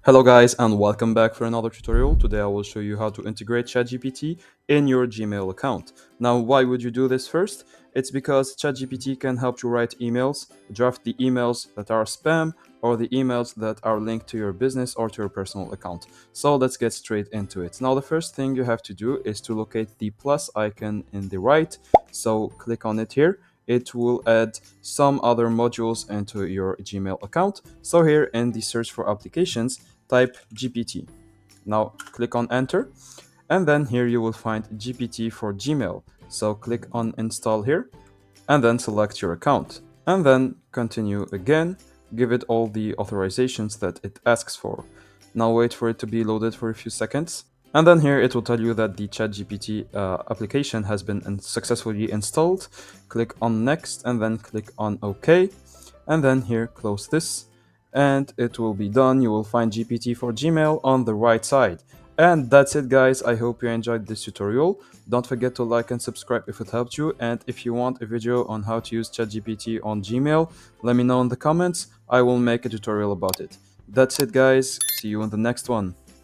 Hello guys and welcome back for another tutorial. Today I will show you how to integrate ChatGPT in your Gmail account. Now why would you do this first? It's because ChatGPT can help you write emails, draft the emails that are spam or the emails that are linked to your business or to your personal account. So let's get straight into it. Now the first thing you have to do is to locate the plus icon in the right. So click on it here. It will add some other modules into your Gmail account. So here in the search for applications, type GPT. Now click on enter, and then here you will find GPT for Gmail. So click on install here and then select your account and then continue again. Give it all the authorizations that it asks for. Now wait for it to be loaded for a few seconds. And then here it will tell you that the ChatGPT application has been successfully installed. Click on next and then click on OK. And then here close this and it will be done. You will find GPT for Gmail on the right side. And that's it guys, I hope you enjoyed this tutorial. Don't forget to like and subscribe if it helped you, and if you want a video on how to use ChatGPT on Gmail, let me know in the comments. I will make a tutorial about it. That's it guys, see you in the next one.